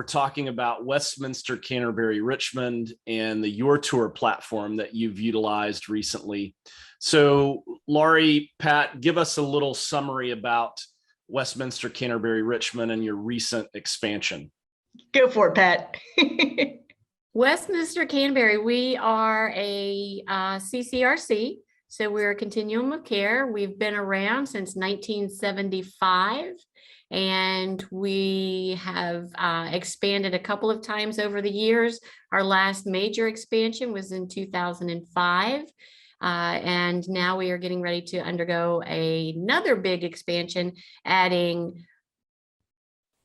talking about Westminster Canterbury Richmond and the YourTour platform that you've utilized recently. So Laurie, Pat, give us a little summary about Westminster Canterbury Richmond and your recent expansion. Go for it, Pat. Westminster Canterbury, we are a CCRC, so we're a continuum of care. We've been around since 1975, and we have expanded a couple of times over the years. Our last major expansion was in 2005, and now we are getting ready to undergo another big expansion, adding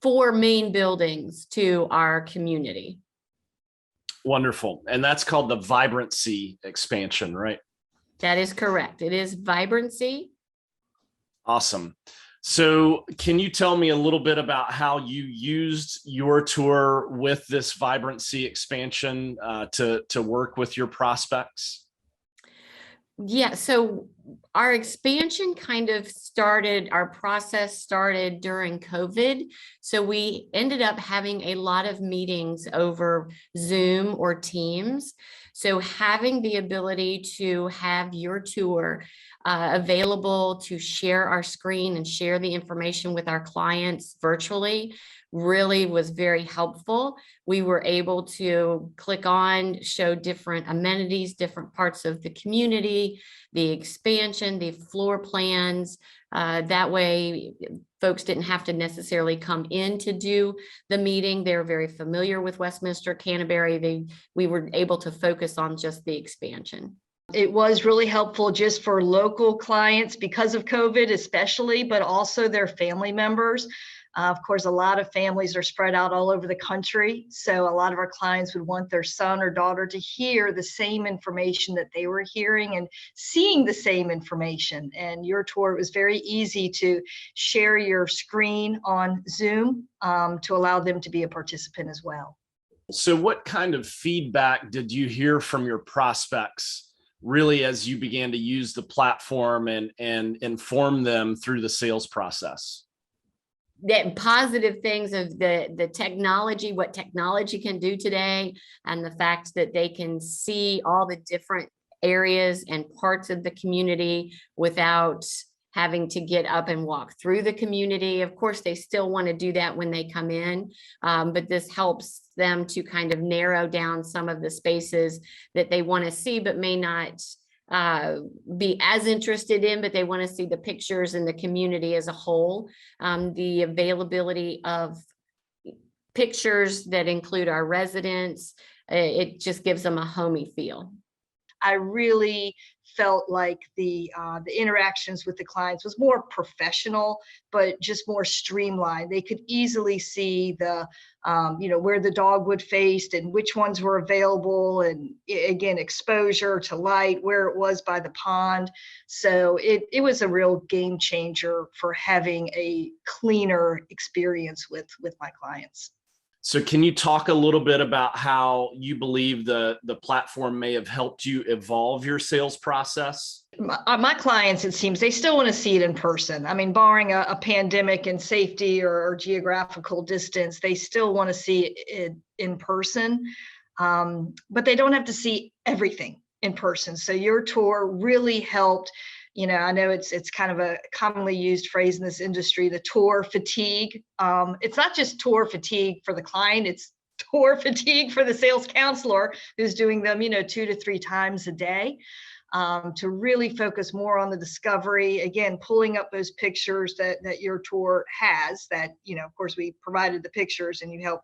4 main buildings to our community. Wonderful. And that's called the Vibrancy expansion, right? That is correct. It is Vibrancy. Awesome. So can you tell me a little bit about how you used YourTour with this Vibrancy expansion to work with your prospects? Yeah, so our expansion kind of started, our process started during COVID. So we ended up having a lot of meetings over Zoom or Teams. So having the ability to have YourTour available to share our screen and share the information with our clients virtually really was very helpful. We were able to click on, show different amenities, different parts of the community, the expansion, the floor plans. That way, folks didn't have to necessarily come in to do the meeting. They're very familiar with Westminster Canterbury. We were able to focus on just the expansion. It was really helpful just for local clients because of COVID especially, but also their family members. Of course, a lot of families are spread out all over the country. So a lot of our clients would want their son or daughter to hear the same information that they were hearing and seeing the same information. And YourTour, it was very easy to share your screen on Zoom to allow them to be a participant as well. So what kind of feedback did you hear from your prospects really as you began to use the platform and inform them through the sales process? That positive things of the technology, what technology can do today, and the fact that they can see all the different areas and parts of the community without having to get up and walk through the community. Of course, they still want to do that when they come in, but this helps them to kind of narrow down some of the spaces that they want to see, but may not be as interested in, but they want to see the pictures and the community as a whole. The availability of pictures that include our residents, it just gives them a homey feel. I really felt like the interactions with the clients was more professional, but just more streamlined. They could easily see the, where the dogwood faced and which ones were available, and again, exposure to light, where it was by the pond. So it was a real game changer for having a cleaner experience with my clients. So can you talk a little bit about how you believe the platform may have helped you evolve your sales process? My clients, it seems, they still want to see it in person. I mean, barring a pandemic and safety or geographical distance, they still want to see it in person, but they don't have to see everything in person. So YourTour really helped. I know it's kind of a commonly used phrase in this industry, the tour fatigue. It's not just tour fatigue for the client, it's tour fatigue for the sales counselor who's doing them, 2 to 3 times a day, to really focus more on the discovery. Again, pulling up those pictures that YourTour has that, of course, we provided the pictures and you help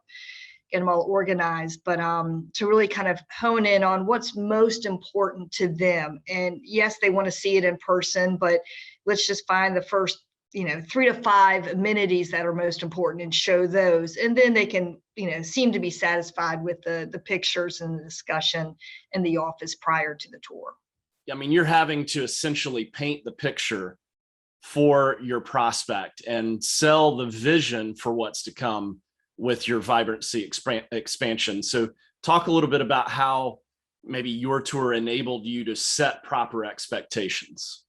get them all organized, but to really kind of hone in on what's most important to them. And yes, they want to see it in person, but let's just find the first 3 to 5 amenities that are most important and show those. And then they can, seem to be satisfied with the pictures and the discussion in the office prior to the tour. I mean, you're having to essentially paint the picture for your prospect and sell the vision for what's to come with your Vibrancy expansion. So talk a little bit about how maybe YourTour enabled you to set proper expectations.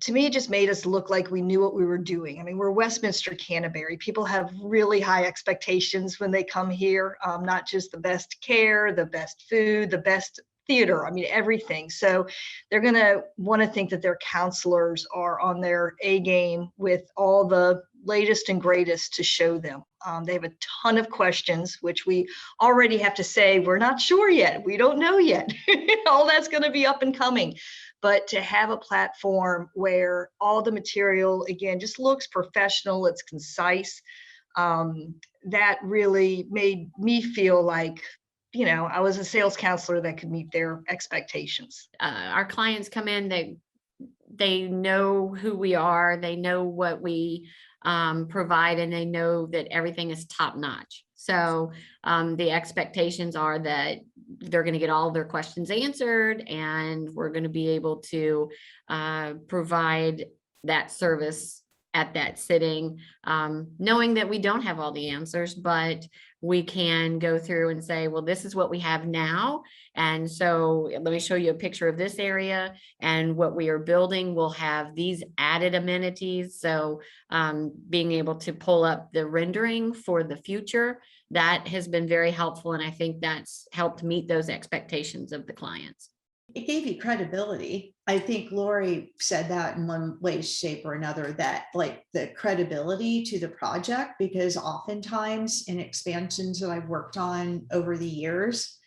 to me, it just made us look like we knew what we were doing. I mean, we're Westminster Canterbury. People have really high expectations when they come here, not just the best care, the best food, the best theater, I mean, everything. So they're going to want to think that their counselors are on their A game with all the latest and greatest to show them. They have a ton of questions, which we already have to say, we're not sure yet. We don't know yet. All that's going to be up and coming. But to have a platform where all the material, again, just looks professional, it's concise, that really made me feel like, I was a sales counselor that could meet their expectations. Our clients come in, they know who we are, they know what we provide, and they know that everything is top notch. So the expectations are that they're going to get all their questions answered, and we're going to be able to provide that service at that sitting, knowing that we don't have all the answers, but we can go through and say, well, this is what we have now. And so let me show you a picture of this area, and what we are building will have these added amenities. So being able to pull up the rendering for the future, that has been very helpful. And I think that's helped meet those expectations of the clients. It gave you credibility. I think Lori said that in one way, shape, or another, that like the credibility to the project, because oftentimes in expansions that I've worked on over the years,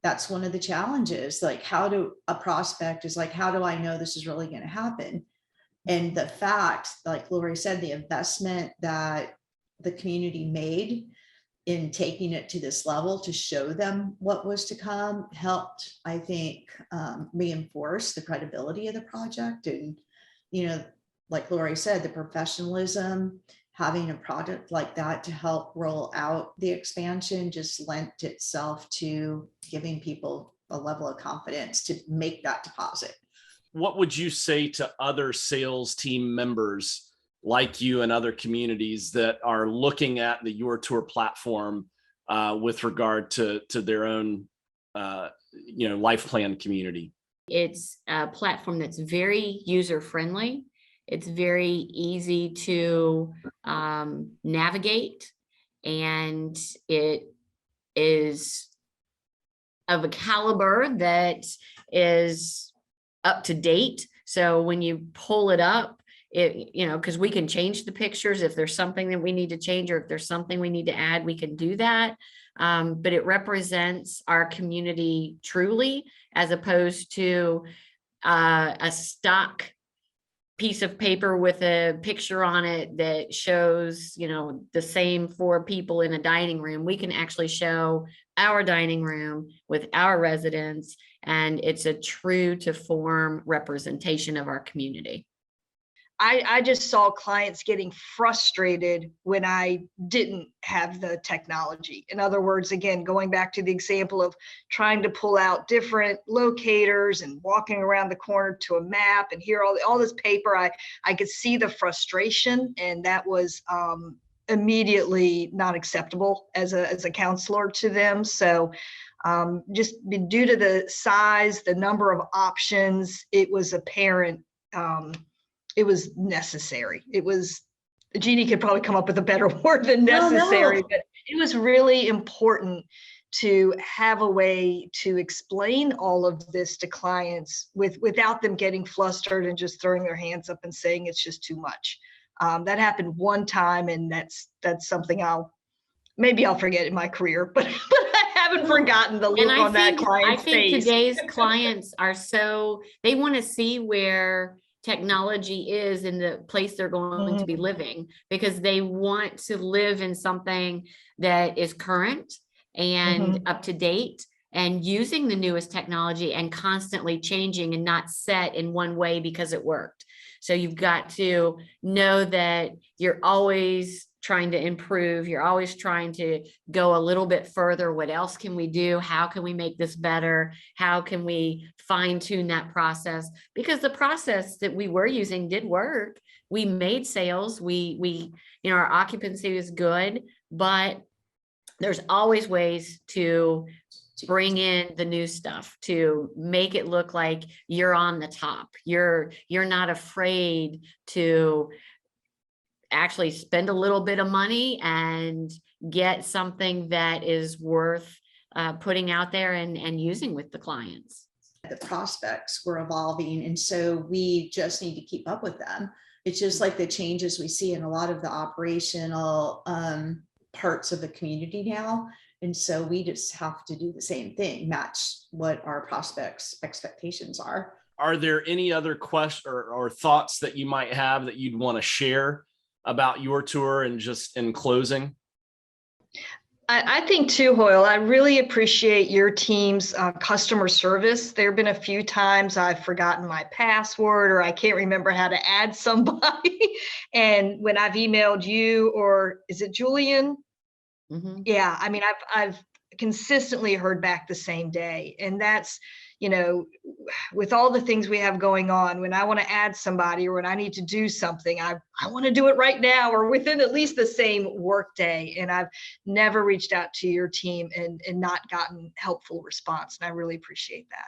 that's one of the challenges. Like, how do a prospect is like, how do I know this is really going to happen? And the fact, like Lori said, the investment that the community made in taking it to this level to show them what was to come helped, I think, reinforce the credibility of the project. And, like Lori said, the professionalism, having a project like that to help roll out the expansion just lent itself to giving people a level of confidence to make that deposit. What would you say to other sales team members like you and other communities that are looking at the YourTour platform with regard to their own, life plan community? It's a platform that's very user friendly. It's very easy to navigate, and it is of a caliber that is up to date. So when you pull it up, because we can change the pictures if there's something that we need to change, or if there's something we need to add, we can do that. But it represents our community truly, as opposed to a stock piece of paper with a picture on it that shows, the same 4 people in a dining room. We can actually show our dining room with our residents, and it's a true to form representation of our community. I just saw clients getting frustrated when I didn't have the technology. In other words, again, going back to the example of trying to pull out different locators and walking around the corner to a map and hear all this paper, I could see the frustration, and that was immediately not acceptable as a counselor to them. So just due to the size, the number of options, it was apparent. It was necessary. Jeannie could probably come up with a better word than necessary, but it was really important to have a way to explain all of this to clients without them getting flustered and just throwing their hands up and saying it's just too much. That happened one time, and that's something I'll forget in my career, but I haven't forgotten the look on that client's face. I think today's clients are they want to see where technology is in the place they're going to be living, because they want to live in something that is current and up to date, and using the newest technology and constantly changing, and not set in one way because it worked. So you've got to know that you're always trying to improve. You're always trying to go a little bit further. What else can we do? How can we make this better? How can we fine tune that process? Because the process that we were using did work. We made sales. Our occupancy was good, but there's always ways to bring in the new stuff to make it look like you're on the top. You're not afraid to actually spend a little bit of money and get something that is worth putting out there and using with the clients. The prospects were evolving, and so we just need to keep up with them. It's just like the changes we see in a lot of the operational parts of the community now. And so we just have to do the same thing, match what our prospects' expectations are. Are there any other questions or thoughts that you might have that you'd want to share about YourTour, and just in closing? I think too, Hoyle, I really appreciate your team's customer service. There have been a few times I've forgotten my password, or I can't remember how to add somebody. And when I've emailed you, or is it Julian? Mm-hmm. Yeah, I mean, I've consistently heard back the same day. And that's, you know, with all the things we have going on, when I want to add somebody or when I need to do something, I want to do it right now or within at least the same work day. And I've never reached out to your team and not gotten helpful response. And I really appreciate that.